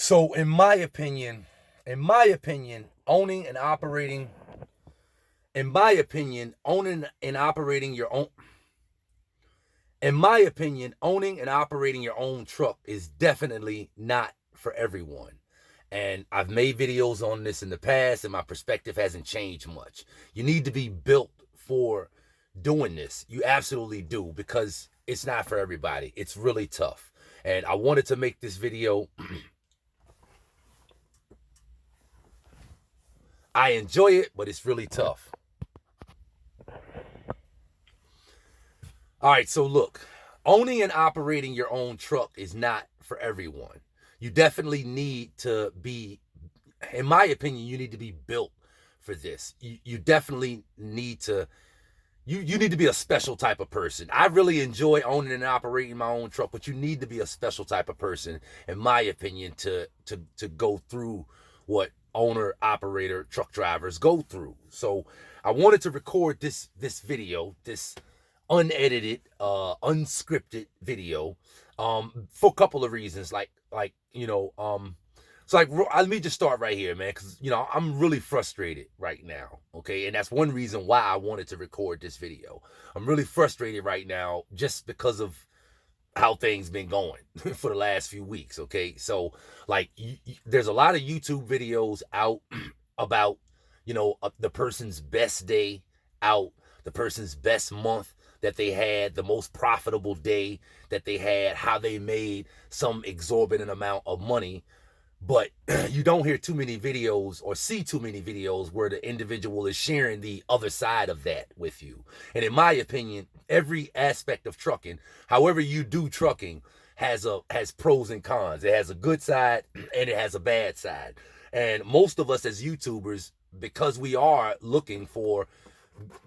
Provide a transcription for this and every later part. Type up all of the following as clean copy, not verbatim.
So in my opinion, owning and operating, your own, in my opinion, owning and operating your own truck is definitely not for everyone. And I've made videos on this in the past, and my perspective hasn't changed much. You need to be built for doing this. You absolutely do, because it's not for everybody. It's really tough. And I wanted to make this video. I enjoy it, but it's really tough. All right, so look, owning and operating your own truck is not for everyone. You definitely need to be, in my opinion, you need to be built for this. You definitely need to, you need to be a special type of person. I really enjoy owning and operating my own truck, but you need to be a special type of person, in my opinion, to go through what owner operator truck drivers go through. So I wanted to record this video, this unedited, unscripted video, for a couple of reasons. So let me just start right here, man, because I'm really frustrated right now. Okay, and that's one reason why I wanted to record this video. I'm really frustrated right now just because of how things been going for the last few weeks. Okay, so there's a lot of YouTube videos out about the person's best day out, the person's best month that they had, the most profitable day that they had, how they made some exorbitant amount of money. But you don't hear too many videos or see too many videos where the individual is sharing the other side of that with you. And in my opinion, every aspect of trucking, however you do trucking, has pros and cons. It has a good side and it has a bad side. And most of us as YouTubers, because we are looking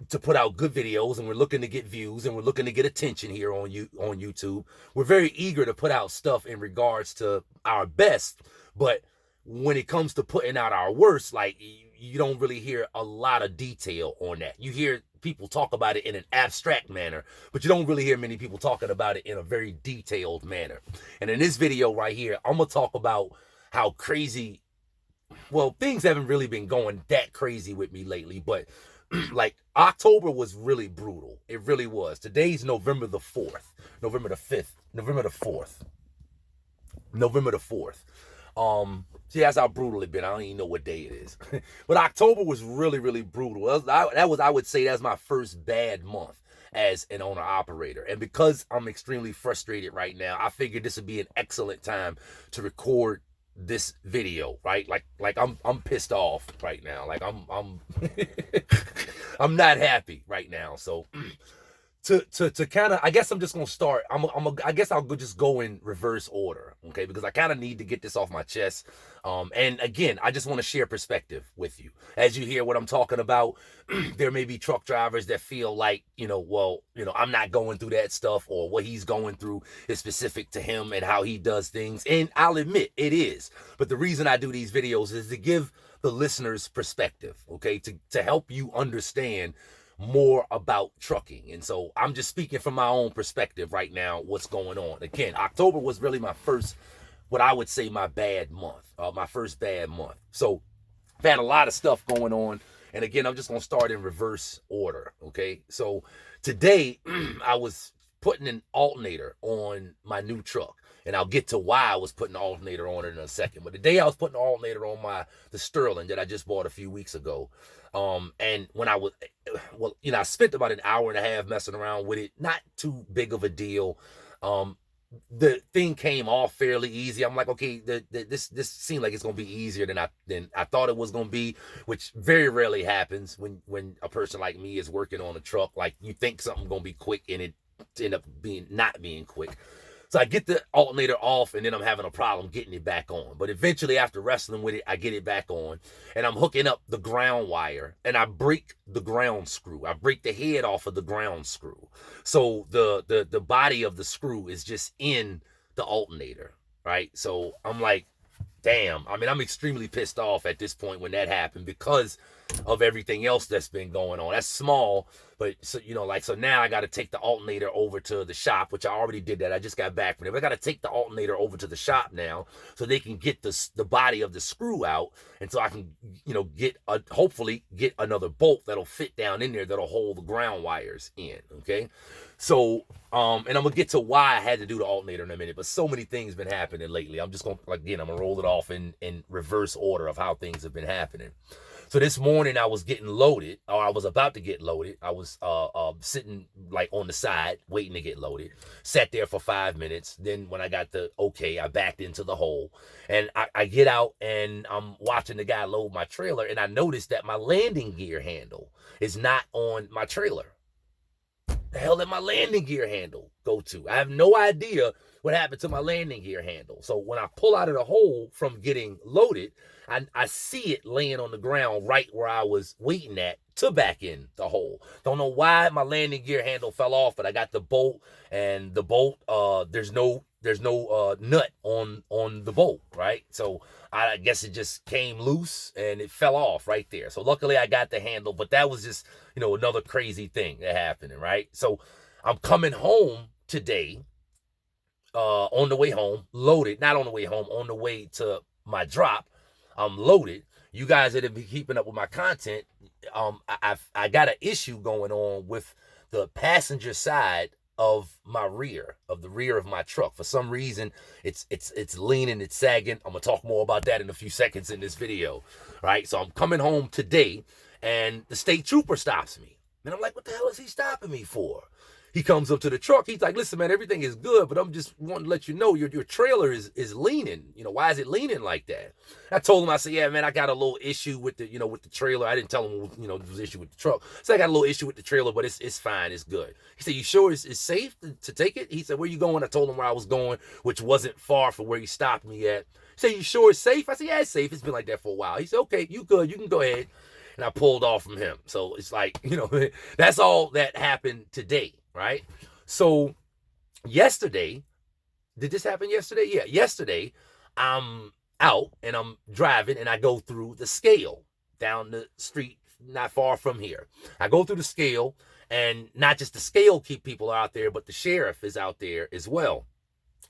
to put out good videos, and we're looking to get views, and we're looking to get attention here on YouTube, we're very eager to put out stuff in regards to our best. But when it comes to putting out our worst, you don't really hear a lot of detail on that. You hear people talk about it in an abstract manner, but you don't really hear many people talking about it in a very detailed manner. And in this video right here, I'm gonna talk about how crazy, well, things haven't really been going that crazy with me lately, but October was really brutal. It really was. Today's November the 4th, November the 5th, November the 4th, November the 4th. See, that's how brutal it been. I don't even know what day it is. But October was really, really brutal. I would say that's my first bad month as an owner operator. And because I'm extremely frustrated right now, I figured this would be an excellent time to record this video, right? I'm pissed off right now. I'm I'm not happy right now. So to kind of, I guess I'm just gonna start. I guess I'll just go in reverse order, okay? Because I kind of need to get this off my chest. And again, I just want to share perspective with you as you hear what I'm talking about. There may be truck drivers that feel like, I'm not going through that stuff, or what he's going through is specific to him and how he does things. And I'll admit it is. But the reason I do these videos is to give the listeners perspective, okay? To help you understand more about trucking. And so I'm just speaking from my own perspective right now, what's going on. Again, October was really my first, what I would say, my bad month, my first bad month. So I've had a lot of stuff going on. And again, I'm just going to start in reverse order. Okay. So today I was putting an alternator on my new truck. And I'll get to why I was putting an alternator on it in a second. But today I was putting an alternator on the Sterling that I just bought a few weeks ago. And when I spent about an hour and a half messing around with it. Not too big of a deal. The thing came off fairly easy. I'm like, okay, this seemed like it's gonna be easier than I thought it was gonna be, which very rarely happens when a person like me is working on a truck. Like, you think something's gonna be quick and it end up not being quick. So I get the alternator off, and then I'm having a problem getting it back on. But eventually, after wrestling with it, I get it back on, and I'm hooking up the ground wire, and I break the ground screw. I break the head off of the ground screw. So the body of the screw is just in the alternator, right? So I'm like, damn. I mean, I'm extremely pissed off at this point when that happened because of everything else that's been going on. That's small, but so so now I got to take the alternator over to the shop, which I already did that. I just got back from it. I got to take the alternator over to the shop now so they can get the body of the screw out, and so I can hopefully get another bolt that'll fit down in there that'll hold the ground wires in. Okay, so and I'm gonna get to why I had to do the alternator in a minute, but so many things been happening lately. I'm gonna roll it off in reverse order of how things have been happening. So this morning I was getting loaded, or I was about to get loaded. I was sitting like on the side waiting to get loaded. Sat there for 5 minutes. Then when I got the okay, I backed into the hole. And I get out and I'm watching the guy load my trailer, and I noticed that my landing gear handle is not on my trailer. The hell did my landing gear handle go to? I have no idea what happened to my landing gear handle. So when I pull out of the hole from getting loaded, I see it laying on the ground right where I was waiting at to back in the hole. Don't know why my landing gear handle fell off, but I got the bolt, and the bolt, there's no nut on the bolt, right? So I guess it just came loose and it fell off right there. So luckily I got the handle, but that was just, another crazy thing that happened, right? So I'm coming home today, on the way home, loaded, not on the way home, on the way to my drop, I'm loaded. You guys that have been keeping up with my content, I got an issue going on with the passenger side of my rear, of the rear of my truck. For some reason, it's leaning, it's sagging. I'm gonna talk more about that in a few seconds in this video, right? So I'm coming home today, and the state trooper stops me, and I'm like, what the hell is he stopping me for? He comes up to the truck. He's like, listen, man, everything is good, but I'm just wanting to let you know your trailer is leaning. Why is it leaning like that? I told him, I said, yeah, man, I got a little issue with the, with the trailer. I didn't tell him, there was an issue with the truck. So I got a little issue with the trailer, but it's fine. It's good. He said, you sure it's safe to take it? He said, where you going? I told him where I was going, which wasn't far from where he stopped me at. He said, you sure it's safe? I said, yeah, it's safe. It's been like that for a while. He said, okay, you good. You can go ahead. And I pulled off from him. So it's like, that's all that happened today, right? So yesterday, did this happen yesterday? Yeah, yesterday, I'm out and I'm driving and I go through the scale down the street not far from here. I go through the scale, and not just the scale keep people out there, but the sheriff is out there as well.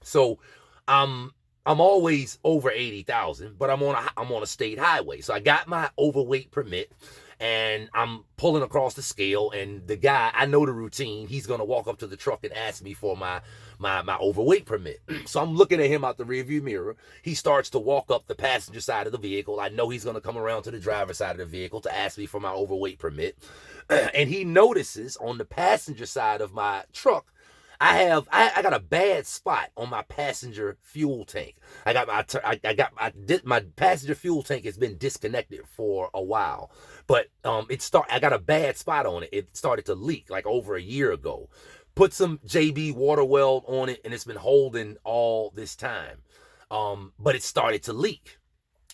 So I'm always over 80,000, but I'm on a state highway. So I got my overweight permit, and I'm pulling across the scale, and the guy, I know the routine. He's gonna walk up to the truck and ask me for my overweight permit. So I'm looking at him out the rearview mirror. He starts to walk up the passenger side of the vehicle. I know he's gonna come around to the driver's side of the vehicle to ask me for my overweight permit. And he notices on the passenger side of my truck, I got a bad spot on my passenger fuel tank. My passenger fuel tank has been disconnected for a while, but I got a bad spot on it. It started to leak like over a year ago. Put some JB water weld on it, and it's been holding all this time. But it started to leak,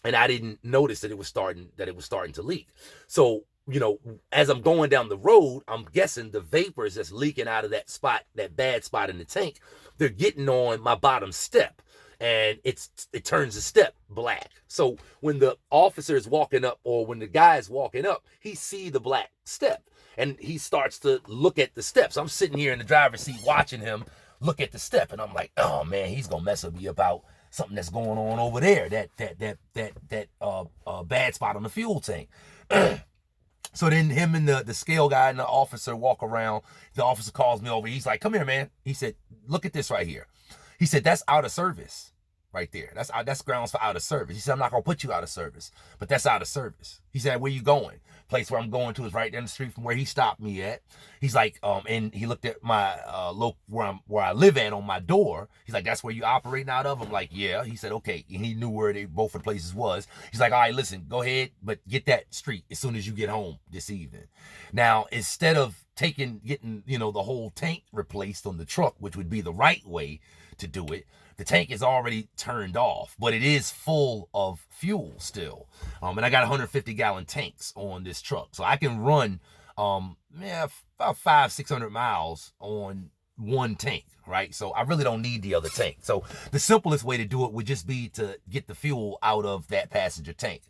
and I didn't notice that it was starting to leak. So, as I'm going down the road, I'm guessing the vapors that's leaking out of that spot, that bad spot in the tank, they're getting on my bottom step, and it turns the step black. So when the officer is walking up, or when the guy is walking up, he sees the black step, and he starts to look at the steps. I'm sitting here in the driver's seat watching him look at the step, and I'm like, oh man, he's gonna mess with me about something that's going on over there, that bad spot on the fuel tank. So then him and the scale guy and the officer walk around. The officer calls me over. He's like, come here, man. He said, look at this right here. He said, that's out of service right there. That's grounds for out of service. He said, I'm not going to put you out of service, but that's out of service. He said, where you going? Place where I'm going to is right down the street from where he stopped me at. He's like, and he looked at my where I live at on my door. He's like, that's where you operating out of? I'm like, yeah. He said, okay. And he knew where both of the places was. He's like, all right, listen, go ahead, but get that street as soon as you get home this evening. Now, instead of getting the whole tank replaced on the truck, which would be the right way to do it, the tank is already turned off, but it is full of fuel still. And I got 150-gallon tanks on this truck. So I can run about 500-600 miles on one tank, right? So I really don't need the other tank. So the simplest way to do it would just be to get the fuel out of that passenger tank.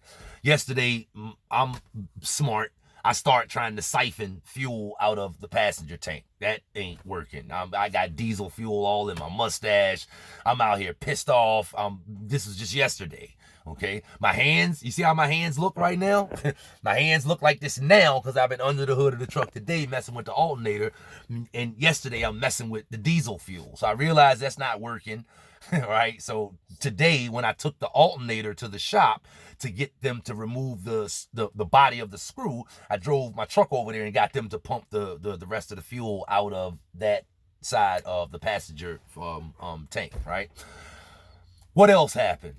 Yesterday, I'm smart. I start trying to siphon fuel out of the passenger tank. That ain't working. I got diesel fuel all in my mustache. I'm out here pissed off. This was just yesterday. Okay, my hands, you see how my hands look right now? My hands look like this now because I've been under the hood of the truck today messing with the alternator, and yesterday I'm messing with the diesel fuel. So I realized that's not working, right? So today when I took the alternator to the shop to get them to remove the body of the screw, I drove my truck over there and got them to pump the rest of the fuel out of that side of the passenger tank, right? What else happened?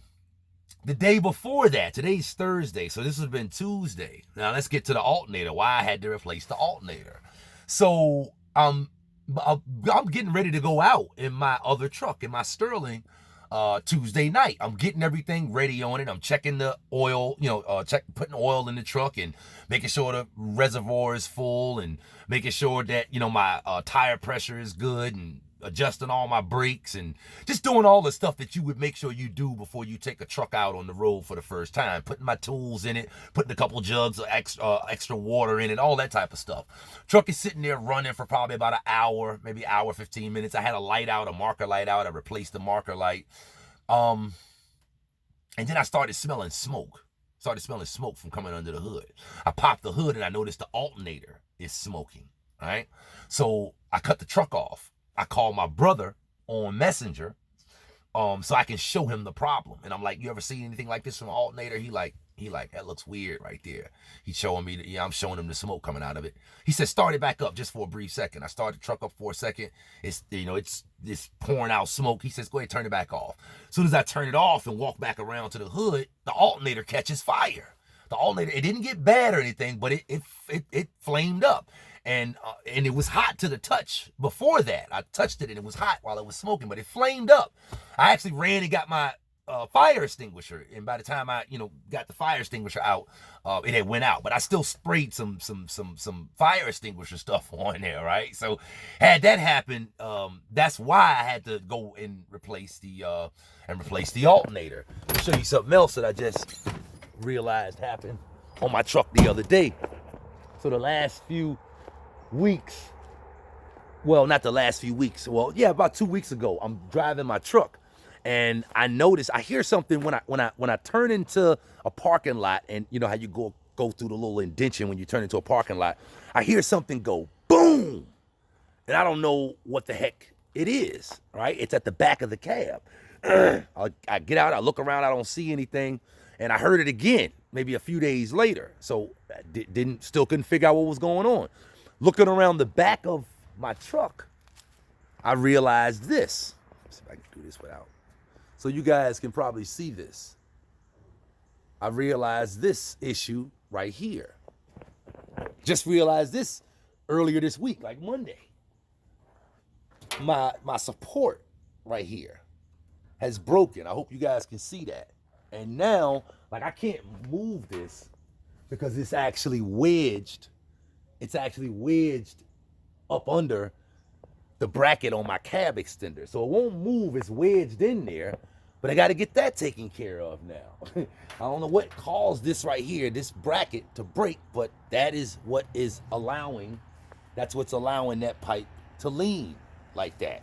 The day before that, today's Thursday, so this has been Tuesday. Now let's get to the alternator, why I had to replace the alternator. So I'm getting ready to go out in my other truck, in my Sterling, Tuesday night. I'm getting everything ready on it. I'm checking the oil, putting oil in the truck and making sure the reservoir is full and making sure that, my tire pressure is good and adjusting all my brakes and just doing all the stuff that you would make sure you do before you take a truck out on the road for the first time. Putting my tools in it, putting a couple jugs of extra water in it, all that type of stuff. Truck is sitting there running for probably about an hour, maybe hour, 15 minutes. I had a light out, a marker light out. I replaced the marker light. And then I started smelling smoke. From coming under the hood. I popped the hood and I noticed the alternator is smoking, all right? So I cut the truck off. I called my brother on Messenger so I can show him the problem. And I'm like, you ever seen anything like this from an alternator? He like, that looks weird right there. He's showing me, I'm showing him the smoke coming out of it. He said, start it back up just for a brief second. I started the truck up for a second. It's pouring out smoke. He says, go ahead, turn it back off. As soon as I turn it off and walk back around to the hood, the alternator catches fire. The alternator, it didn't get bad or anything, but it flamed up. And it was hot to the touch before that. I touched it and it was hot while it was smoking, but it flamed up. I actually ran and got my fire extinguisher, and by the time I got the fire extinguisher out, it had went out. But I still sprayed some fire extinguisher stuff on there, right? So had that happen, that's why I had to go and replace the alternator. I'll show you something else that I just realized happened on my truck the other day. So the last few weeks, well, not the last few weeks, well, yeah, about 2 weeks ago, I'm driving my truck and I hear something when I turn into a parking lot, and you know how you go through the little indention when you turn into a parking lot. I hear something go boom, and I don't know what the heck it is, right? It's at the back of the cab. I get out, I look around, I don't see anything, and I heard it again maybe a few days later. So I still couldn't figure out what was going on. Looking around the back of my truck, I realized this. Let's see if I can do this without. So you guys can probably see this. I realized this issue right here. Just realized this earlier this week, like Monday. My support right here has broken. I hope you guys can see that. And now, like, I can't move this because it's actually wedged. It's actually wedged up under the bracket on my cab extender. So it won't move, it's wedged in there, but I got to get that taken care of now. I don't know what caused this right here, this bracket to break, but that is what is allowing, that's what's allowing that pipe to lean like that.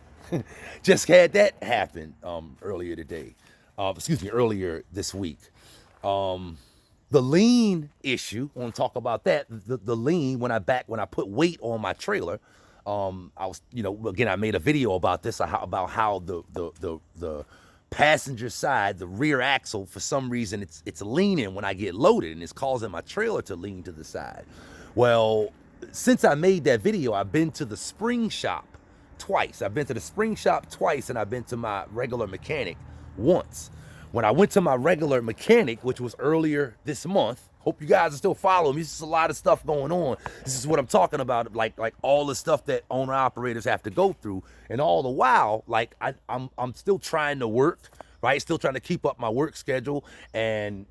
Just had that happen earlier this week. The lean issue, I want to talk about that. The lean, when I put weight on my trailer, I was, again, I made a video about this, about how the passenger side, the rear axle, for some reason, it's leaning when I get loaded, and it's causing my trailer to lean to the side. Well, since I made that video, I've been to the spring shop twice. And I've been to my regular mechanic once. When I went to my regular mechanic, which was earlier this month, hope you guys are still following me. This is a lot of stuff going on. This is what I'm talking about, like all the stuff that owner-operators have to go through. And all the while, like I'm still trying to work, right? Still trying to keep up my work schedule and,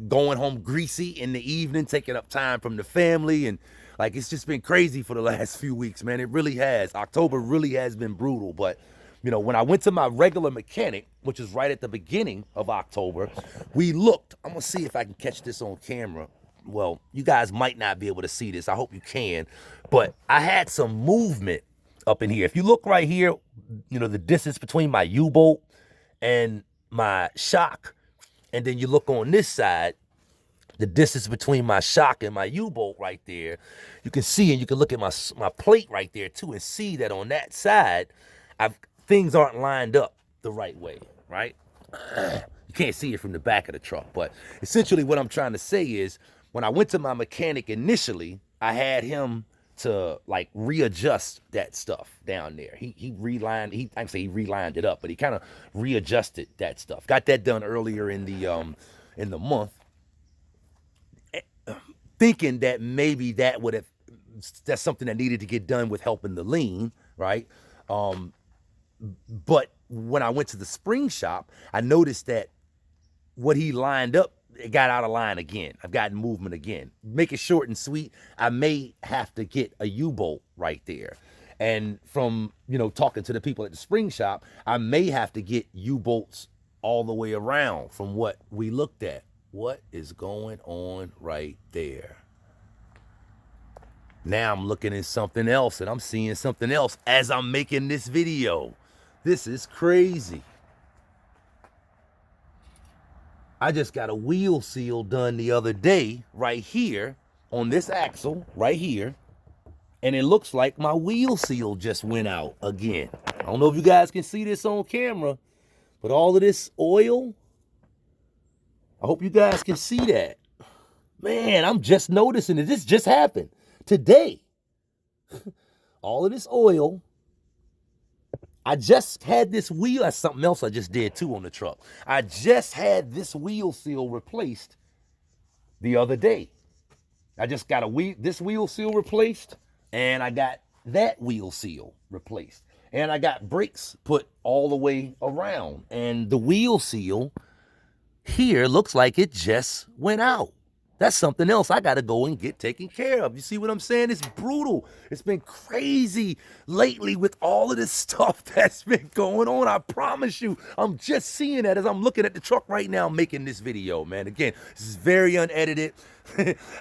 going home greasy in the evening, taking up time from the family and Like, it's just been crazy for the last few weeks, man. It really has. October really has been brutal. But, you know, when I went to my regular mechanic, which is right at the beginning of October, we looked. I'm going to see if I can catch this on camera. Well, you guys might not be able to see this. I hope you can. But I had some movement up in here. If you look right here, you know, the distance between my U-bolt and my shock, and then you look on this side, the distance between my shock and my U-bolt right there, you can see, and you can look at my plate right there too, and see that on that side, things aren't lined up the right way, right? You can't see it from the back of the truck, but essentially what I'm trying to say is, when I went to my mechanic initially, I had him to like readjust that stuff down there. He relined it up, but he kind of readjusted that stuff. Got that done earlier in the month, thinking that maybe that's something that needed to get done with helping the lean, right? But when I went to the spring shop, I noticed that what he lined up, it got out of line again. I've gotten movement again. Make it short and sweet, I may have to get a U-bolt right there. And from, you know, talking to the people at the spring shop, I may have to get U-bolts all the way around from what we looked at. What is going on right there? Now I'm looking at something else, and I'm seeing something else as I'm making this video. This is crazy. I just got a wheel seal done the other day right here on this axle right here, and it looks like my wheel seal just went out again. I don't know if you guys can see this on camera, but all of this oil, I hope you guys can see that. Man, I'm just noticing it. This just happened today. All of this oil. I just had this wheel. That's something else I just did too on the truck. I just had this wheel seal replaced the other day. I just got this wheel seal replaced, and I got that wheel seal replaced. And I got brakes put all the way around. And the wheel seal here looks like it just went out. That's something else I got to go and get taken care of. You see what I'm saying? It's brutal. It's been crazy lately with all of this stuff that's been going on. I promise you, I'm just seeing that as I'm looking at the truck right now making this video, man. Again, this is very unedited.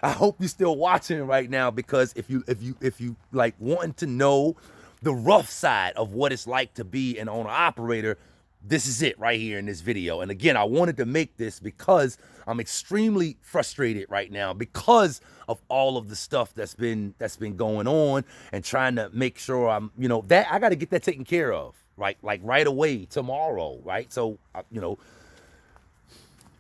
I hope you're still watching right now, because if you like wanting to know the rough side of what it's like to be an owner-operator, this is it right here in this video. And again, I wanted to make this because I'm extremely frustrated right now because of all of the stuff that's been going on, and trying to make sure I'm, you know, that I got to get that taken care of, right? Like right away tomorrow, right? So, you know,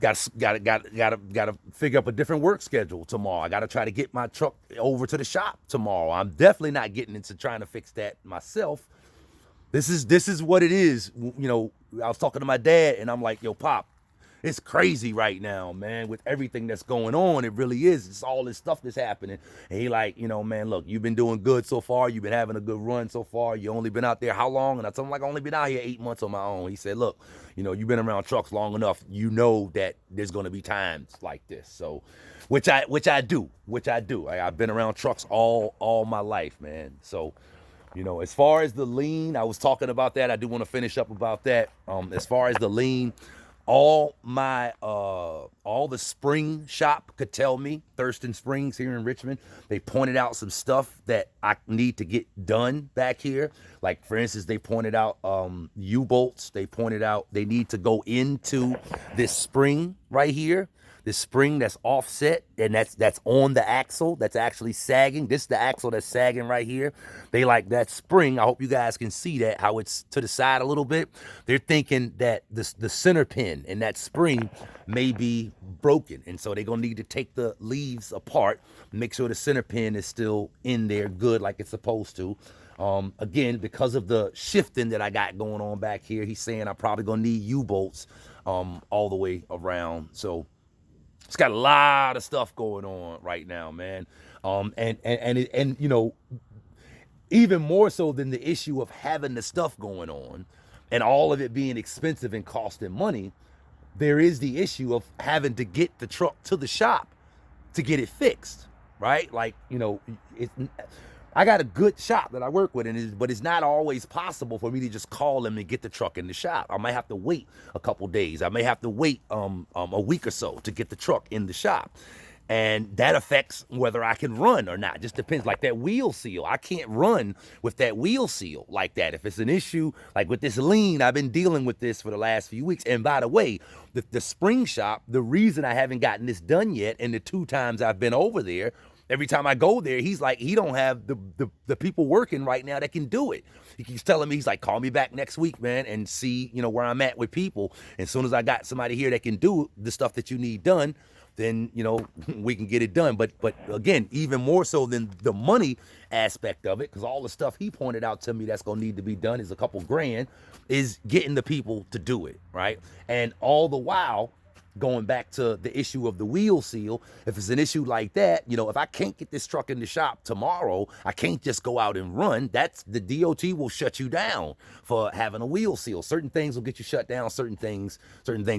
got to figure up a different work schedule tomorrow. I got to try to get my truck over to the shop tomorrow. I'm definitely not getting into trying to fix that myself. This is what it is. You know, I was talking to my dad, and I'm like, yo, Pop, it's crazy right now, man, with everything that's going on. It really is. It's all this stuff that's happening. And he like, you know, man, look, you've been doing good so far. You've been having a good run so far. You only been out there how long? And I told him, like, I've only been out here 8 months on my own. He said, look, you know, you've been around trucks long enough. You know that there's going to be times like this. So, which I do. I've been around trucks all my life, man. So, you know, as far as the lean, I was talking about that. I do want to finish up about that. As far as the lean, all the spring shop could tell me, Thurston Springs here in Richmond, they pointed out some stuff that I need to get done back here. Like, for instance, they pointed out U-bolts. They pointed out they need to go into this spring right here. This spring that's offset, and that's on the axle that's actually sagging. This is the axle that's sagging right here. They like that spring. I hope you guys can see that, how it's to the side a little bit. They're thinking that the center pin in that spring may be broken, and so they're gonna need to take the leaves apart, make sure the center pin is still in there good like it's supposed to. Again, because of the shifting that I got going on back here, he's saying I'm probably gonna need U-bolts all the way around. So it's got a lot of stuff going on right now, man. And you know, even more so than the issue of having the stuff going on and all of it being expensive and costing money, there is the issue of having to get the truck to the shop to get it fixed. right? Like, you know, I got a good shop that I work with, but it's not always possible for me to just call them and get the truck in the shop. I might have to wait a couple days. I may have to wait a week or so to get the truck in the shop. And that affects whether I can run or not. Just depends. Like that wheel seal, I can't run with that wheel seal like that. If it's an issue, like with this lean, I've been dealing with this for the last few weeks. And by the way, the spring shop, the reason I haven't gotten this done yet, and the 2 times I've been over there, every time I go there, he's like, he don't have the people working right now that can do it. He keeps telling me, he's like, call me back next week, man, and see, you know, where I'm at with people. As soon as I got somebody here that can do the stuff that you need done, then, you know, we can get it done. But again, even more so than the money aspect of it, because all the stuff he pointed out to me that's going to need to be done is a couple grand, is getting the people to do it, right? And all the while, going back to the issue of the wheel seal, if it's an issue like that, you know, if I can't get this truck in the shop tomorrow, I can't just go out and run. That's the DOT will shut you down for having a wheel seal. Certain things will get you shut down, certain things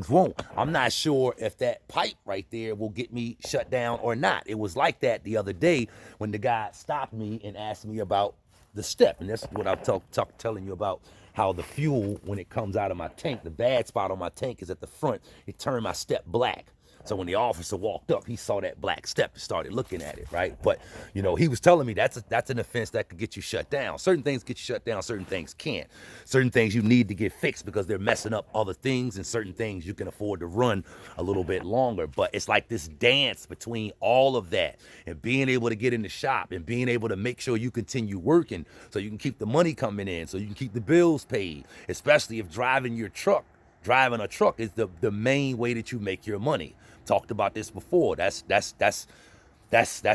won't. I'm not sure if that pipe right there will get me shut down or not. It was like that the other day when the guy stopped me and asked me about the step, and that's what I'm telling you about. How the fuel, when it comes out of my tank, the bad spot on my tank is at the front. It turned my step black. So when the officer walked up, he saw that black step and started looking at it, right? But, you know, he was telling me that's an offense that could get you shut down. Certain things get you shut down, certain things can't. Certain things you need to get fixed because they're messing up other things, and certain things you can afford to run a little bit longer. But it's like this dance between all of that and being able to get in the shop and being able to make sure you continue working so you can keep the money coming in, so you can keep the bills paid, especially if driving a truck is the main way that you make your money. Talked about this before. That's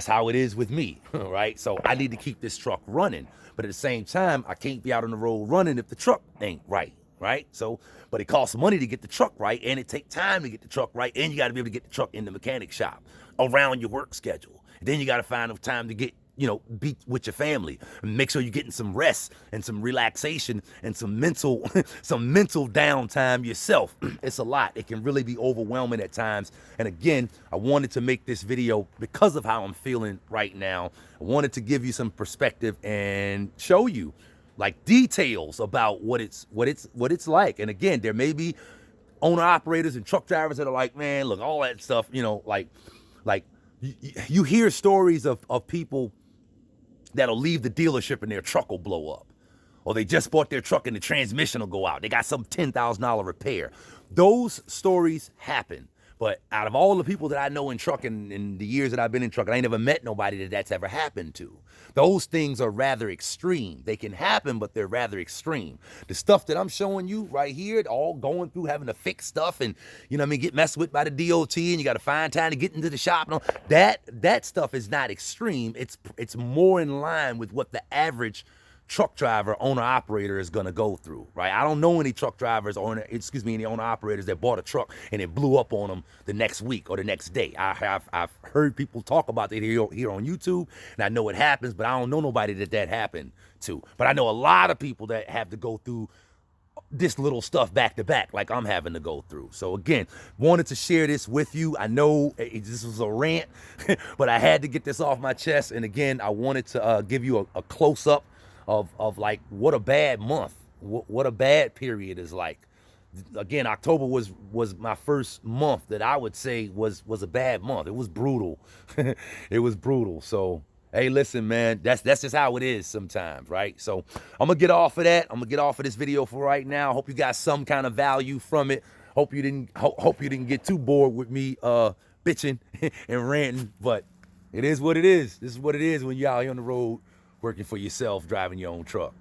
how it is with me, right? So I need to keep this truck running, but at the same time, I can't be out on the road running if the truck ain't right? So, but it costs money to get the truck right, and it takes time to get the truck right, and you got to be able to get the truck in the mechanic shop around your work schedule. And then you got to find the time to get, you know, be with your family and make sure you're getting some rest and some relaxation and some mental downtime yourself. It's a lot. It can really be overwhelming at times. And again, I wanted to make this video because of how I'm feeling right now. I wanted to give you some perspective and show you like details about what it's like. And again, there may be owner operators and truck drivers that are like, man, look, all that stuff, you know, like you hear stories of people that'll leave the dealership and their truck will blow up. Or they just bought their truck and the transmission will go out. They got some $10,000 repair. Those stories happen. But out of all the people that I know in trucking, in the years that I've been in trucking, I ain't never met nobody that's ever happened to. Those things are rather extreme. They can happen, but they're rather extreme. The stuff that I'm showing you right here, all going through having to fix stuff and, you know what I mean, get messed with by the DOT, and you got to find time to get into the shop and all, that stuff is not extreme. It's more in line with what the average truck driver, owner operator is going to go through, right? I don't know any truck drivers or any owner operators that bought a truck and it blew up on them the next week or the next day. I've heard people talk about it here on YouTube, and I know it happens, but I don't know nobody that happened to. But I know a lot of people that have to go through this little stuff back to back like I'm having to go through. So again, wanted to share this with you. I know this was a rant, but I had to get this off my chest. And again, I wanted to give you a close-up of like what a bad month, what a bad period is like. Again, October was my first month that I would say was a bad month. It was brutal. It was brutal. So hey, listen, man, that's just how it is sometimes, right? So I'm gonna get off of that. I'm gonna get off of this video for right now. Hope you got some kind of value from it. Hope you didn't get too bored with me bitching and ranting, but it is what it is. This is what it is when you're out here on the road working for yourself, driving your own truck.